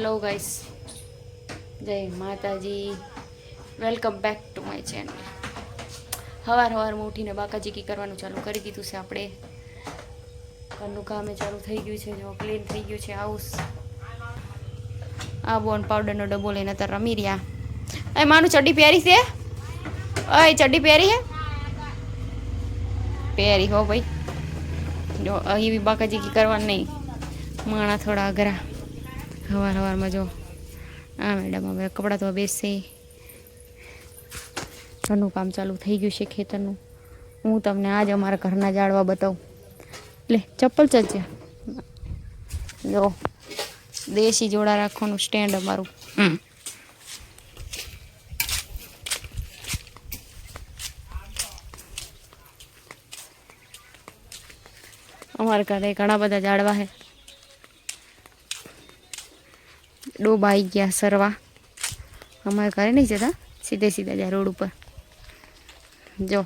Hello guys, જય માતાજી, welcome back to my channel. સવારમાં ઉઠીને બાકાજીકી કરવાનું ચાલુ કરી દીધું છે. આપણે ઘરનું કામે ચાલુ થઈ ગયું છે. જો ક્લીન થઈ ગયું છે હાઉસ. આ બોન પાવડરનો ડબ્બો લઈને અત્યારે રમી રહ્યા. એ માનું ચડ્ડી પહેરી છે? અય ચડ્ડી પહેરી હે? પહેરી હો ભાઈ. જો એવી બાકાજીકી કરવાની નહીં, માણા થોડા અઘરા. સવારમાં જો આ મેડમ હવે કપડાં તો બેસશે. ઘરનું કામ ચાલુ થઈ ગયું છે ખેતરનું. હું તમને આજ અમારા ઘરના ઝાડવા બતાવું. લે ચપ્પલ ચલજે. જો દેશી જોડા રાખવાનું સ્ટેન્ડ અમારું. અમારા ઘરે ઘણા બધા ઝાડવા છે. ડોબા આવી ગયા સરવા. અમારે ઘરે નહીં જતા, સીધે સીધા જાય રોડ ઉપર. જો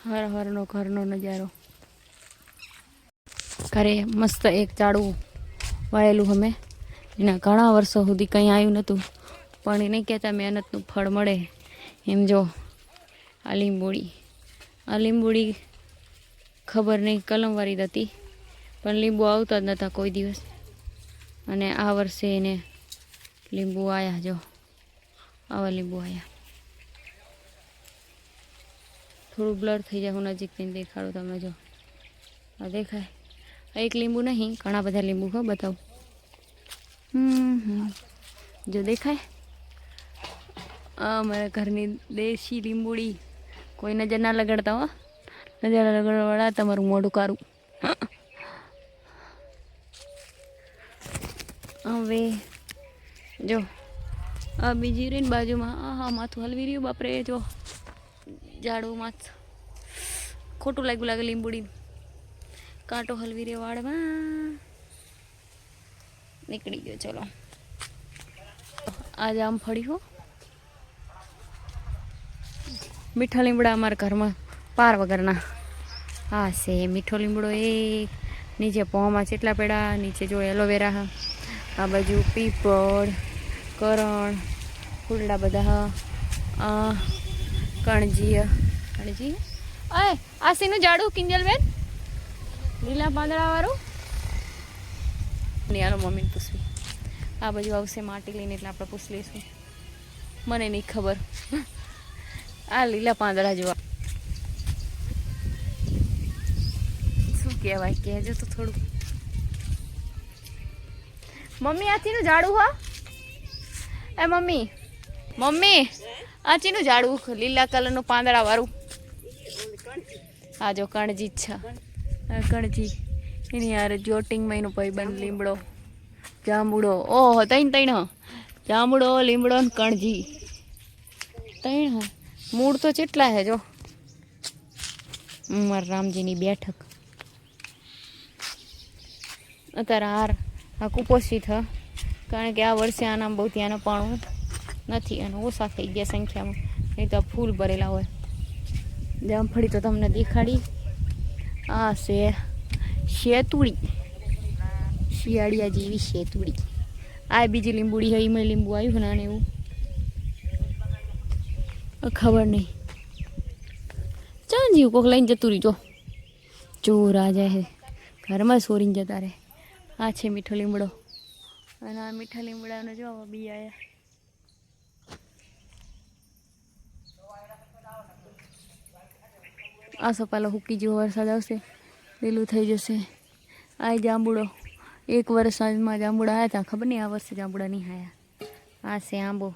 હર હરનો ઘરનો નજારો. ઘરે મસ્ત એક ઝાડવું વાયેલું અમે. એના ઘણા વર્ષો સુધી કંઈ આવ્યું નહોતું, પણ એને કહેતા મહેનતનું ફળ મળે એમ. જો આ લીંબોડી ખબર નહીં કલમવાળી જ હતી, પણ લીંબુ આવતા જ નહોતા કોઈ દિવસ. અને આ વર્ષે એને લીંબુ આવ્યા. જો આવા લીંબુ આવ્યા. થોડું બ્લર થઈ જાય, હું નજીકથી દેખાડું તમને. જો આ દેખાય? એક લીંબુ નહીં, ઘણા બધા લીંબુ હો. બતાવું. જો દેખાય? અમારા ઘરની દેશી લીંબુડી. કોઈ નજર ના લગાડતા હો. નજર લગાડવાળા તમારું મોઢું કારું. હવે જો આ બીજી રહી ને બાજુમાં. હા માથું હલવી રહ્યું બાપરે. જો ઝાડવું માથ ખોટું લાગ્યું લાગે. લીંબુડી કાંટો હલવી રહ્યો વાળમાં. નીકળી ગયો. ચલો આ જામફળી હો. મીઠા લીમડા અમારા ઘરમાં પાર વગરના. હા છે મીઠો લીમડો. એ નીચે પોમાં ચેટલા પેડા. નીચે જો એલોવેરા. આ બાજુ પીપળ, કરણ, ફૂલડા બધા. કણજી. અય આ શેનું ઝાડું કિંજલબેન? લીલા પાંદડા વાળું. નહીં હાલો મમ્મીને પૂછવી. આ બાજુ આવશે માટી લઈને, એટલે આપણે પૂછી લઈશું. મને નહીં ખબર. આ લીલા પાંદડા જોવા શું કહેવાય કહેજો તો થોડું. મમ્મી આ ચીનું ઝાડું? હા એ મમ્મી આ ચીનું ઝાડું? લીલા કલરનું પાંદડા વાળું. હા જો કણજી જ છે. કણજી એની યાર જોટિંગમાં એનો ભાઈબંધ લીમડો, જાંબુડો. ઓહો તૈણ જાંબુડો, લીમડો ને કણજી તૈણ. મૂળ તો કેટલા હે. જો મારા રામજીની બેઠક. અત્યારે આ કુપોષિત હ, કારણ કે આ વર્ષે આનામાં બહુ ત્યાંનો પાણું નથી અને ઓછા થઈ ગયા સંખ્યામાં. નહીં તો ફૂલ ભરેલા હોય. જામફળી તો તમને દેખાડી. આ છે શેતુડી, શિયાળિયા જેવી શેતુડી. આ બીજી લીંબુડી હોય. એમાં લીંબુ આવ્યું ને એવું ખબર નહીં. ચાલ જીવ કોક લઈને જતું રહી. જો ચોર આ જાય ઘરમાં સોરીને જતા રહે. આ છે મીઠો લીમડો. અને આ મીઠા લીમડાનો જો આવા બી આવ્યા. આ સપાલો હુકી જેવો વરસાદ આવશે, લીલું થઈ જશે. આ જાંબુડો. એક વર્ષમાં જાંબુડા આવ્યા હતા. ખબર નહીં આ વર્ષે જાંબુડા નહીં આવ્યા. આ છે આંબો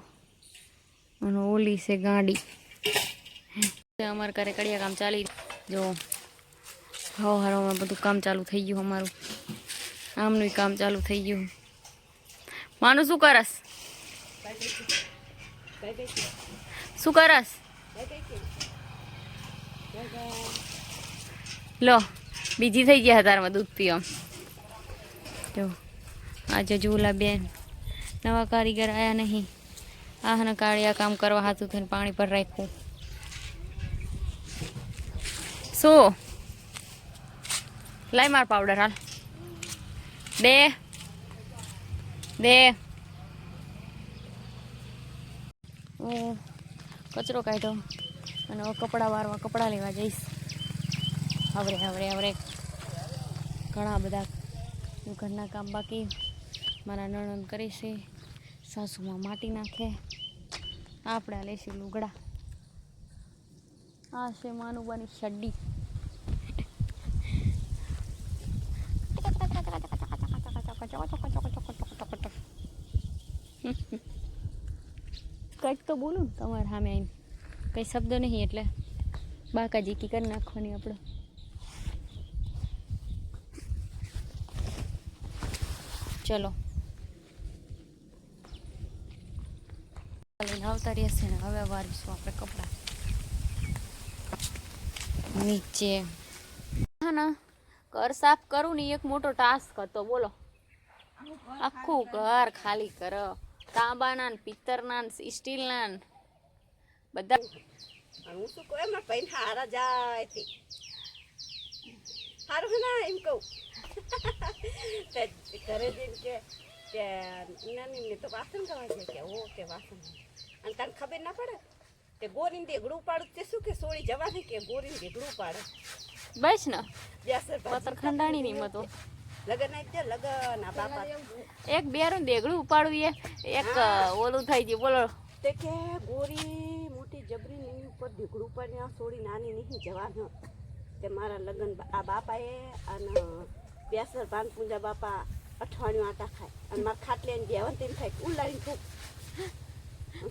અને ઓલી છે ગાંડી. અમારે ઘરે કડિયા કામ ચાલી. જો હવામાં બધું કામ ચાલુ થઈ ગયું. અમારું આમનું કામ ચાલુ થઈ ગયું. માનું શું કરસ? શું કરસ? લો બીજી થઈ ગયા તારમાં દૂધ પીવા. જો આજે જુલાબેન નવા કારીગર આવ્યા નહીં. આને કાળિયા કામ કરવા હાથું થઈને પાણી પર રાખ્યું. શું લાઈ માર પાવડર હાલ દે દે. હું કચરો કાઢ્યો અને હવે કપડાં વારવા કપડાં લેવા જઈશ. આવરે આવરે આવરે ઘણા બધા ઘરના કામ બાકી મારા નણંદ કરે છે. સાસુમાં માટી નાખે. આપણે લેશું લુગડા. આ છે માનુબાની શડ્ડી. કંઈક તો બોલું ને તમારે સામે આવીને કંઈ શબ્દ નહીં એટલે બાકાજીકી કરી નાખવાની આપણે. ચલો લઈને આવતા રહેશે ને હવે વારીશું આપણે કપડાં નીચે. હા ના ઘર સાફ કરું ને એક મોટો ટાસ્ક હતો. બોલો આખું ઘર ખાલી કરો. તાંબાના ને પિત્તરના ને સ્ટીલના ને બધા. હું શું કહું એમાં પૈન હારા જાય તે હારું ના એમ કહું. ઘરે જઈને કે નાની તો વાસણ કરવા છે કે ઓ કે વાસણ અને તને ખબર ના પડે તે ગોરીને દેગડું પાડું તે શું કે સોળી જવાની કે ગોરીને દેગડું પાડે બસ ને બેસે પતર ખંડાણી ની મતો લગન આવી જાય લગન આ બાપા એક બેરું દેગડું ઉપાડવું એક ઓલું થઈ ગયું. બોલો તે કે ગોરી મોટી જબરી ની ઉપર દેગડું પાડીને આ સોળી નાની નહીં જવાનું. તે મારા લગન આ બાપાએ અને બેસર ભાન પૂંજા બાપા અઠવાડિયું આટા ખાય અને મારા ખાટલે બેવન તેમ થાય ઉલાડીને થૂક.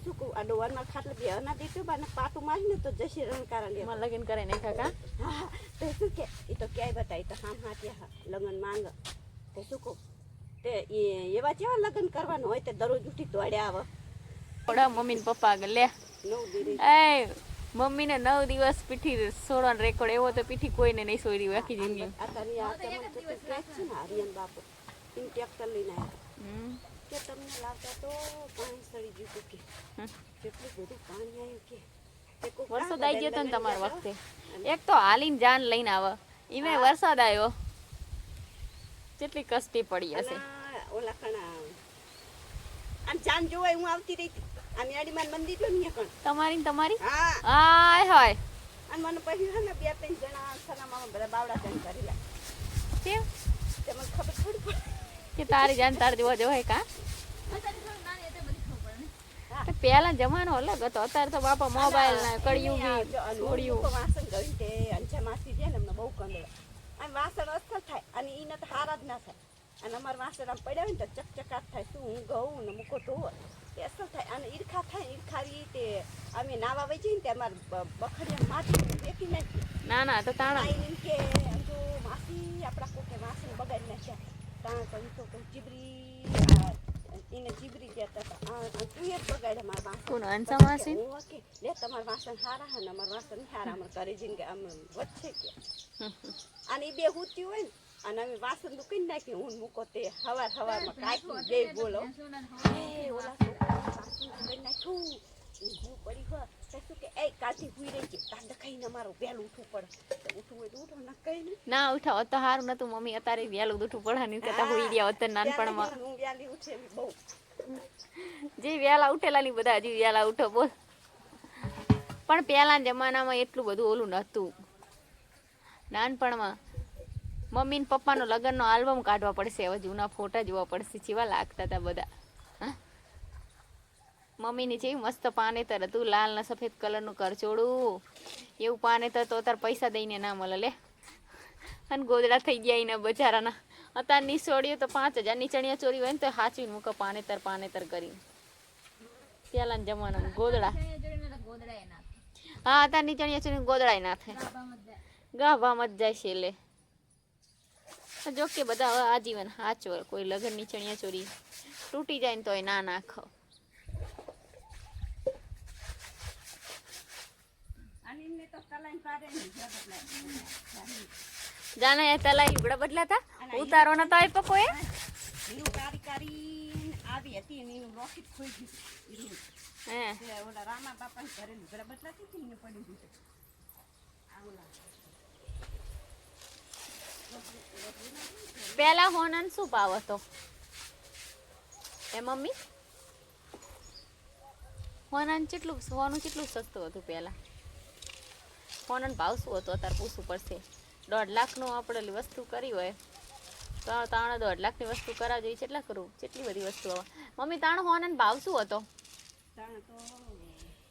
શું કહું આ ડોવાર મારા ખાટલે બેવ ના દીધું બાને પાટું મારીને તો જશે રણકારા લે માં લગન કરે નહીં કાકા. હા તો શું કે એ તો ક્યાંય બતાવી તો હામ હાથે લગન માંગ. તે શું કહું તે એવા જેવા લગન કરવાનું હોય તે દરરોજ ઉઠી દોડ્યા આવે. થોડા મમ્મી ને પપ્પા આગળ લે 9 દિવસ એ મમ્મી ને 9 દિવસ પીઠી સોડવાનો રેકોર્ડ એવો તો પીઠી કોઈને નહીં સોડી આખી જિંદગી. હરિયન બાપુ એમ ટ્રેક્ટર લઈને આવ્યા કે તમને લાવતા તો પાણી સડી ગયું કે કેટલું બધું પાણી આવ્યું કે વરસાદ આવી ગયો તો ને તમારા વખતે. એક તો હાલીને જાન લઈને આવે ઈમે વરસાદ આવ્યો કેટલી કષ્ટી પડી હશે. ઓલા કણા આમ જાન જોવાય હું આવતી રહી આ મેડીમાં મંદિર જો ને કણ તમારી હા હાય હાય. અને મને પછી હે ને 2-3 જણા સનામાં બધા બાવડા જાન કરેલા કેમ તે મને ખબર થોડી પડે કે તારી જાન તાર જોવા જવાય કા. પેલા જમાનો અલગ હતો. અત્યારે તો બાપા મોબાઈલ ના કળિયું છોડ્યું વાસણ ગયું તે અંજા માસી છે ને અમને બહુ કંદડા આમ વાસણ અસર થાય અને ઈને તો હારા જ ના થાય. અને અમાર વાસણ આમ પડ્યા હોય ને તો ચકચકાટ થાય. શું હું ઘઉં ને મૂકો ધોવો તે અસર થાય અને ઈરખા થાય. ઈરખારી તે અમે નાવા વહી જઈને તે અમાર બખડિયા માટી ફેંકી નાખી. ના તો તાણા આઈને કે આમ તો માસી આપણા કોકે વાસણ બગાડી નાખ્યા તાણ તો ઈ તો કોઈ જીબરી એને જીબરી જતા હતા તું એક બગાડે મારા વાસણ કોણ અંસા માસી ઓકે લે તમારા વાસણ હારા હે ને અમારા વાસણ હારા અમાર કરે જઈને કે આમ વચ્ચે કે અને બે હુતી હોય ને અને અમે વાસણ દુકાઈ નાખી હું મૂકો તે હવારમાં કાઢી બે બોલો એ ઓલા છોકરા વાસણ દુકાઈ નાખ્યું ઊંઘું પડી હોય શું કે એ કાલથી હુઈ રહી છે તાર દખાઈને મારું વહેલું ઉઠવું પડે ઉઠવું હોય તો ઉઠો ના કઈ નહીં ના ઉઠાવ તો સારું નતું મમ્મી અત્યારે વહેલું ઉઠવું પડે નહીં કહેતા હોઈ ગયા હોત નાનપણમાં. હું વહેલી ઉઠે બહુ જે વહેલા ઉઠેલા ની બધા હજી વહેલા ઉઠો બોલ. પણ પહેલા જમાનામાં એટલું બધું ઓલું નતું. નાનપણમાં મમ્મી ને પપ્પાનો લગ્નનો આલ્બમ કાઢવા પડશે. હવે જૂના ફોટા જોવા પડશે જેવા લાગતા હતા બધા. મમ્મીની જેવી મસ્ત પાનેતર હતું લાલ ને સફેદ કલરનું કરચોડું એવું પાનેતર તો અત્યારે પૈસા દઈને ના મળે લે. અને ગોદડા થઈ ગયા એના બજારાના. અત્યારની સોડીઓ તો 5000ની ચણિયા ચોરી હોય ને તો હાચવીને મૂકો પાનેતર કરીને. પહેલાના જમાનામાં ગોદડા હા અત્યારની ચણિયા ચોરી ગોદડાય નાખે ગાભામાં જ જાય છે. એટલે જો કે બધા હવે આજીવન હાચવે. કોઈ લગ્નની ચણિયા ચોરી તૂટી જાય ને તોય ના નાખો. જાને તલાઈ લુગડા બદલાતા ઉતારો નતો આપ્યો કોઈ નાની હતી ને એનું રોકેટ ખોઈ ગયું હે તે ઓલા રામા બાપાને ઘરે લુગડા બદલાતી હતી ને પડી ગયું આ ઓલા પેલા હોનન શું ભાવ હતો એ મમ્મી હોનન કેટલું સોનું કેટલું સસ્તું હતું પેલા હોનન ભાવ શું હતો અત્યારે પૂછવું પડશે 1.5 લાખનું આપણે વસ્તુ કરી હોય તો 1.5 લાખની વસ્તુ કરાવજો એ કેટલા કરું કેટલી બધી વસ્તુ આવે મમ્મી તાણ હોનન ભાવ શું હતો તાણે તો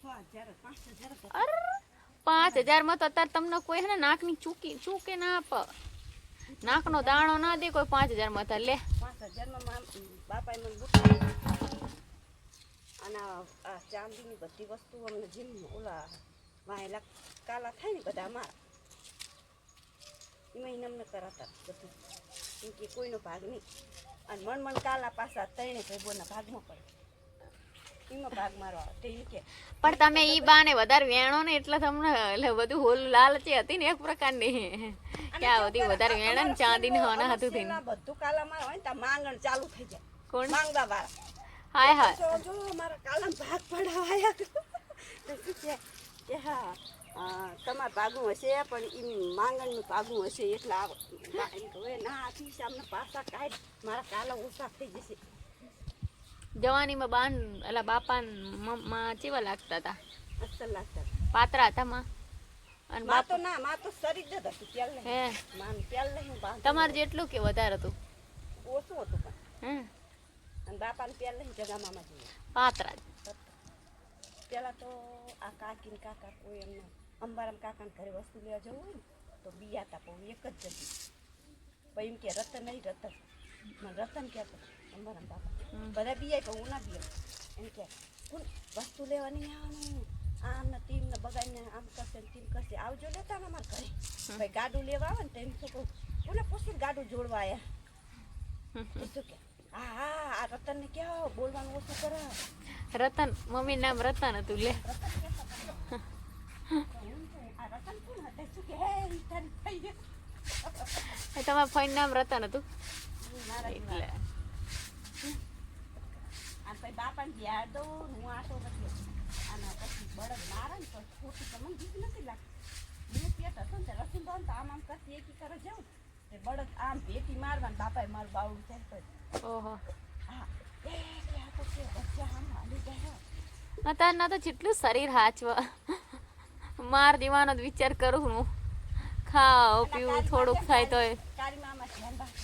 6,000 5,000 હતો. અરે 5,000 માં તો અત્યારે તમને કોઈ હે ને નાકની ચૂકે ના આપ નાકનો દાણો ના દે કોઈ 5,000 માં તો લે 5,000 માં બાપાએ મને બુટ અને આ ચાંદીની બધી વસ્તુ અમને જેમ ઓલા વાયેલા કાલા થાય ને બધા અમારા એમાં એને અમને કરાતા બધું કેમ કે કોઈનો ભાગ નહીં અને મન કાલા પાછા ત્રણે ભાઈઓના ભાગમાં પડે એમાં ભાગ મારો આવે તે ઈ કે પણ તમે ઈ બાને વધારે વેણો ને એટલે તમને એટલે બધું હોલ લાલચી હતી ને એક પ્રકારની કે આ બધી વધારે વેણે ને ચાંદી ને હોના હતું થી પેલા બધું કાલા મારો હોય ને ત્યાં માંગણ ચાલુ થઈ જાય કોણ માંગવા વાળા હાય હાય જો મારા કાલા ભાગ પડાવાયા તો શું કે હા તમારા ભાગું હશે પણ એ માંગણનું ભાગું હશે એટલે આવો હવે ના આથી સામને પાછા કાઢ મારા કાલા ઓછા થઈ જશે જવાનીમાં બાન એટલે બાપા માં ચેવા લાગતા હતા અસલ લાગતા પાતરા હતા માં અને માં તો ના માં તો શરીર જ હતું પહેલે હે માન પહેલે હું બાંધ તમારે જેટલું કે વધારે હતું ઓછું હતું પણ હે અને બાપાને પહેલે જગા મામા જોઈએ પાતરા પેલા તો આ કાકી કાકા કોઈ એમને અંબારામ કાકાને ઘરે વસ્તુ લેવા જવું હોય ને તો બિયાતા પણ એક જ જતી પછી એમ કે રતન નહીં રતન મને રતન કહેતો અંબારામ બાપા બધા બિયાય પણ હું ના બિયા એમ કે કોણ વસ્તુ લેવા નહીં આવવાનું આમને ટીમને બગાડીને આમ કરશે ને તેમ કરશે આવજો લેતા ને અમારા ઘરે ભાઈ ગાડું લેવા આવે ને તો એમ છોકરું કોને પૂછીને ગાડું જોડવા આવ્યા શું કે હા હા આ રતનને ક્યાં બોલવાનું ઓછું કરે રતન મમ્મી નામ રતન હતું લે તમારા ફોન નામ રતન હતું એટલે બાપા યાદ દઉં હું આટો નથી અને પછી બળદ મારે ને તો ખોટી તો મને બીક નથી લાગતી હું પેટ હતો ને રસી બંધ તો આમ કરતી એકી કરે જાઉં તે બળદ આમ ભેટી મારવા બાપાએ મારું બાવડું થાય ઓહો હા તો કે બચ્ચા આમ હાલી ગયા અત્યારના તો જેટલું શરીર હાચવા માર દીવાનો જ વિચાર કરું હું ખાવ પીવું થોડુંક થાય તોય તારી મામા ધ્યાન રાખ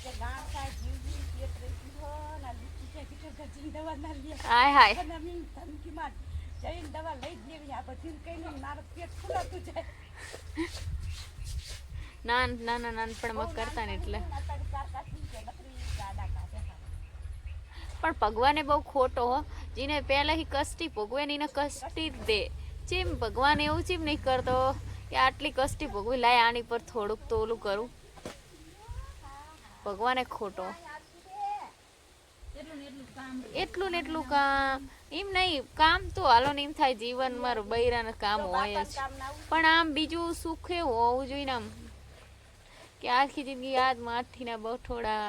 કે ગામ થાય જીવજી પેટ રહી હો ના લીચી છે કે ગજી દવા ના લે હાય હાય અને મી ધમકી માર જઈને દવા લઈ જ લેવી આ બધી કઈને મારું પેટ ફૂલાતું જાય નાનપણમાં કરતા ને એટલે પણ ભગવાને બહુ ખોટો હો જેને પહેલાંથી કષ્ટી ભોગવે ને એને કષ્ટી જ દે ચેમ ભગવાન એવું ચેમ નહીં કરતો કે આટલી કષ્ટી ભોગવી લાય આની પર થોડુંક તો ઓલું કરું ભગવાને ખોટો એટલું ને એટલું કામ એમ નહીં કામ તો હાલો ને એમ થાય જીવન મારું બૈરાનું કામ હોય જ પણ આમ બીજું સુખ એવું હોવું જોઈએ ને આમ કે આખી જિંદગી યાદ માથીના બઠોડા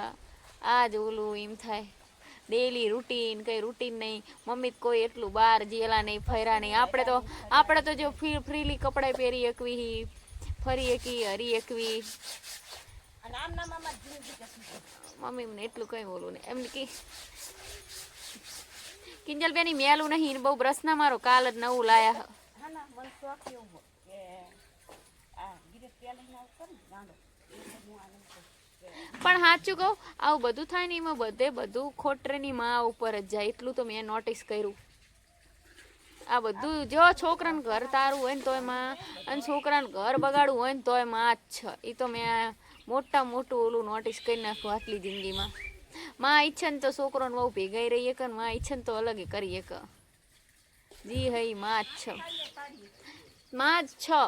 આ જ ઓલું એમ થાય ડેલી રૂટીન કંઈ રૂટીન નહીં મમ્મી કોઈ એટલું બહાર જેલા નહીં ફર્યા નહીં આપણે તો જો ફ્રીલી કપડાં પહેરી એકવી ફરી એકવી હરી એકવી મમ્મી મને એટલું કંઈ બોલું નહીં એમ કે કિંજલબેન મેલું નહીં બહુ બ્રશ ના મારો કાલ જ નવું લાયા પણ સાચું કહું આવું બધું થાય ને એમાં બધું ખોટરેની માં ઉપર જ જાય એટલું તો મેં નોટિસ કર્યું આ બધું જો છોકરાને ઘર તારું હોય ને તોય માં અને છોકરાને ઘર બગાડવું હોય ને તોય માં જ છે એ તો મેં મોટું ઓલું નોટિસ કરી નાખું આટલી જિંદગીમાં માં ઈચ્છે ને તો છોકરોને બહુ ભેગાઈ રહીએ કે માં ઈચ્છે ને તો અલગ કરીએ કે જી હઈ માં જ છે માં જ છે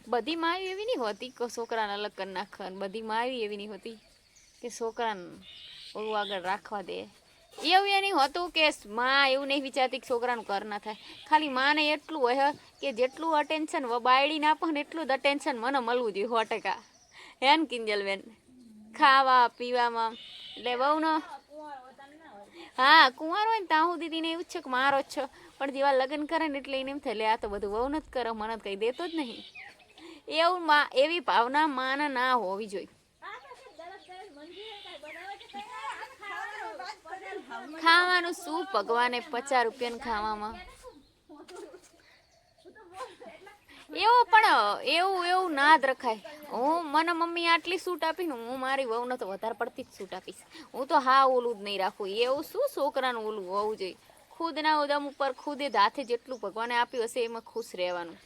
બધી માવી એવી નહીં હોતી કે છોકરાને અલગ કરી નાખે બધી માવી એવી નહીં હોતી કે છોકરાને ઓલું આગળ રાખવા દે એવું એ નહીં હોતું કે માં એવું નહીં વિચારતી કે છોકરાનું કર ના થાય. ખાલી માને એટલું હોય કે જેટલું અટેન્શન બાયડીને આપો ને એટલું જ અટેન્શન મને મળવું જોઈએ 100%. હે ને કિંજલબેન? ખાવા પીવામાં એટલે બહુ હા કુંવાર હોય ને ત્યાં સુધી દીદીને એવું જ છે કે મારો જ છો, પણ જેવા લગ્ન કરે ને એટલે એને એમ થાય લે આ તો બધું બહુ નથી કરે, મને કંઈ દેતો જ નહીં. એવું એવી ભાવના માને ના હોવી જોઈએ. ખાવાનું શું ભગવાને 50 રૂપિયાનું ખાવામાં એવું પણ એવું ના જ રખાય. મને મમ્મી આટલી છૂટ આપી ને હું મારી વહુને તો વધારે પડતી જ છૂટ આપીશ. હું તો હા ઓલું જ નહીં રાખું. એવું શું છોકરાનું ઓલું હોવું જોઈએ. ખુદના ઉદમ ઉપર ખુદે હાથે જેટલું ભગવાને આપ્યું હશે એમાં ખુશ રહેવાનું.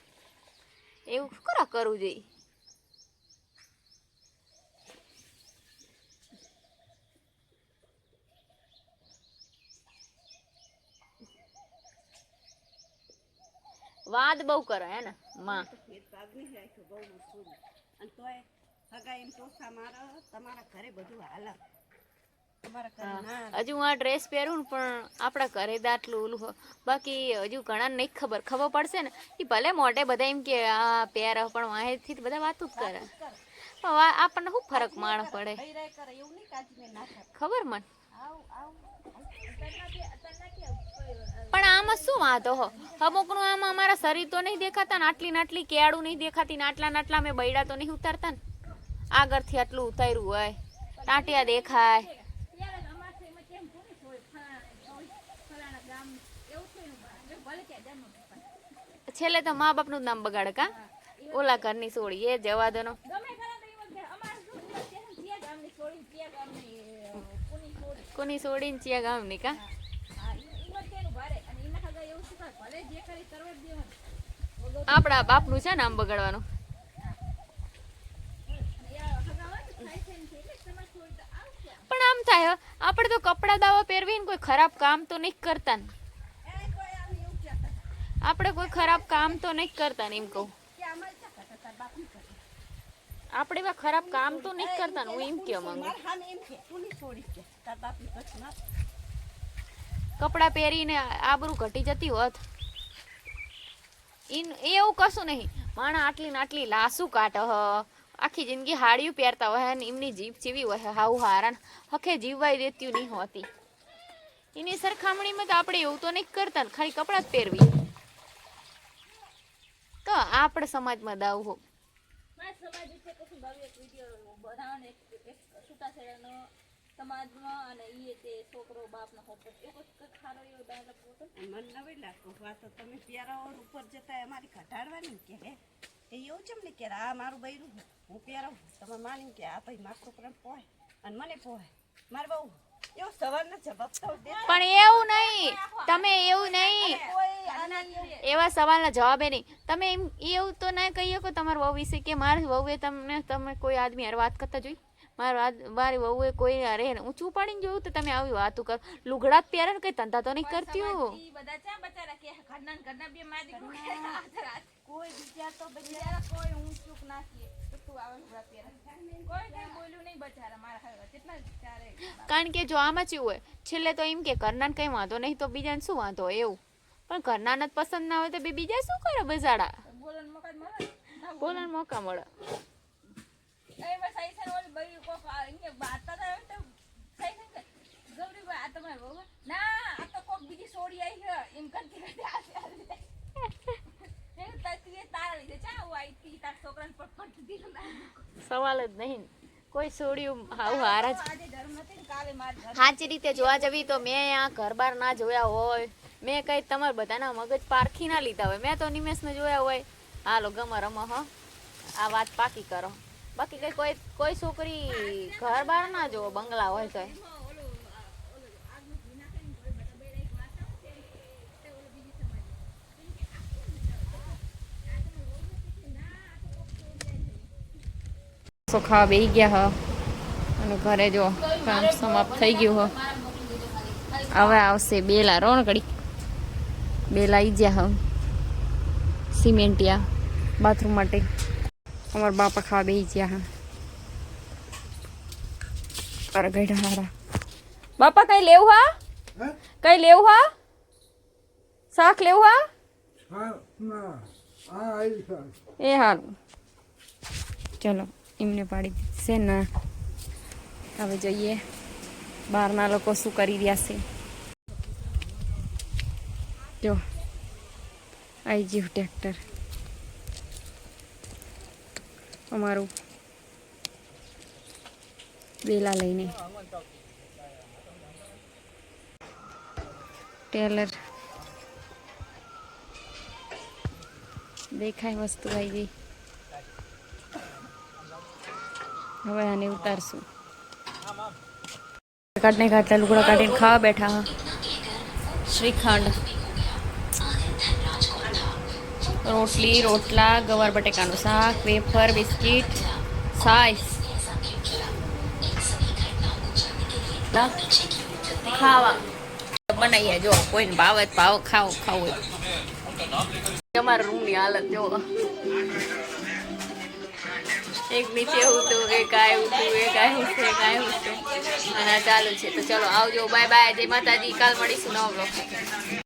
એવું કરવું જોઈએ. વાદ બહુ કરે હે ને માં. હજુ હું આ ડ્રેસ પહેરું ને પણ આપણા ઘરે દાટલું ઓલું બાકી હજુ ઘણા નહીં ખબર પડશે ને એ ભલે મોઢે બધા એમ કે આ પહેર પણ વાહેથી બધા વાતું જ કરે. આપણને શું ફરક માણ પડે ખબર મને. પણ આમાં શું વાંધો હો અમુકનું આમાં અમારા શરીર તો નહીં દેખાતા ને આટલી કેળું નહીં દેખાતી ને આટલા મેં બૈડા તો નહીં ઉતારતા ને. આગળથી આટલું ઉતાર્યું હોય ટાંટિયા દેખાય. છેલ્લે તો મા બાપનું જ નામ બગાડે કા ઓલા ઘરની સોળી એ જવા દો. કોની સોડીને ચિયા ગામની કા આપણા બાપનું છે નામ બગાડવાનું. પણ આમ થાય આપણે તો કપડા દાવા પહેરવીને કોઈ ખરાબ કામ તો નહીં કરતા ને. આપણે કોઈ ખરાબ કામ તો નહીં કરતા ને એમ કહું. આપણે એવા ખરાબ કામ તો નહીં કરતા ને હું એમ કહેવા માંગુ. કપડા પહેરીને આબરૂ ઘટી જતી હોત એવું કશું નહીં. માણા આટલી લાસુ કાઢે આખી જિંદગી હાડીયું પહેરતા હોય ને એમની જીભ ચીવી હોય હાવ હારા હખે જીવવાય દેતી નહીં હોતી. એની સરખામણીમાં તો આપણે એવું તો નહીં કરતા ને ખાલી કપડા જ પહેરવી તો આપણે સમાજમાં દાવ હો. સમાજમાં અને ઈ તે છોકરો બાપનો હોતો એવો ખારો એવો ડાયલોગ બોલતો મન નવે લાગતો વાત તમે પ્યારાઓ ઉપર જતા અમારી ઘટાડવાની કે હે એ એવું ચમ ને કે આ મારું બૈરું હું પ્યારા તમે માની કે આ ભાઈ મારો છોકરાને પોય અને મને પોય માર બહુ એવો સવાલનો જવાબ તો દે. પણ એવું નહીં તમે એવું નહીં એવા સવાલના જવાબ એ નહીં તમે એમ એવું તો ના કહીએ કે તમારા વહુ વિશે કે મારી વહુએ તમે કોઈ આદમી હારે વાત કરતા જોઈ મારી વહુએ કોઈ અરે ઊંચું પાડીને જોયું તો તમે આવી વાતો કર. લુગડા જ પહેરે ને કઈ ધંધા તો નહીં કરતી હો. કારણ કે જો આમાં ચેવું હોય છેલ્લે તો એમ કે ઘરના કઈ વાંધો નહીં તો બીજાને શું વાંધો હોય એવું. પણ ઘરના જ પસંદ ના હોય તો બીજા શું કરે બજાડા બોલવાનો મોકા મળે. સવાલ જ નહીં કોઈ છોડ્યું હાવ હારા જ. સાચી રીતે જોવા જવી તો મેં આ ઘર બાર ના જોયા હોય મેં કઈ તમારે બધાના મગજ પારખી ના લીધા હોય મેં તો નિમેશને જોયા હોય હાલો ગમે રમો હો આ વાત પાકી કરો. બાકી કઈ કોઈ છોકરી ઘર બાર ના જોવો બંગલા હોય તો ખાવા બેસી ગયા હ અને ઘરે જો કામ સમાપ્ત થઈ ગયું હ. હવે આવશે બેલા રોણકડી બેલા આવી ગયા હ સિમેન્ટિયા બાથરૂમ માટે. અમારા બાપા ખાવા બેસી ગયા હા અરે ગઈઢા હારા. બાપા કઈ લેવું હા કઈ લેવું હા શાક લેવું હા એ હારું ચલો એમને પાડી દીધી છે ને હવે જોઈએ બહારના લોકો શું કરી રહ્યા છે જો આવી ગયું ટ્રેક્ટર અમારું વેલા લઈને ટેલર દેખાય વસ્તુ આવી ગઈ હવે આને ઉતારશું કાઢને કાઢતા લુગડા કાઢીને ખાવા બેઠા હા શ્રીખંડ રોટલી રોટલા ગવાર બટેકાનું શાક વેફર બિસ્કીટ સાઈસ ખાવા બનાવીએ જો કોઈને ભાવે ભાવ ખાવ ખાવું તમારા રૂમની હાલત જો એક નીચે હતું એક આવ્યું હતું એક આવ્યું છે એક આવ્યું છે અને ચાલુ છે તો ચલો આવજો બાય બાય જય માતાજી કાલ મળીશું નવા બ્લોગ સાથે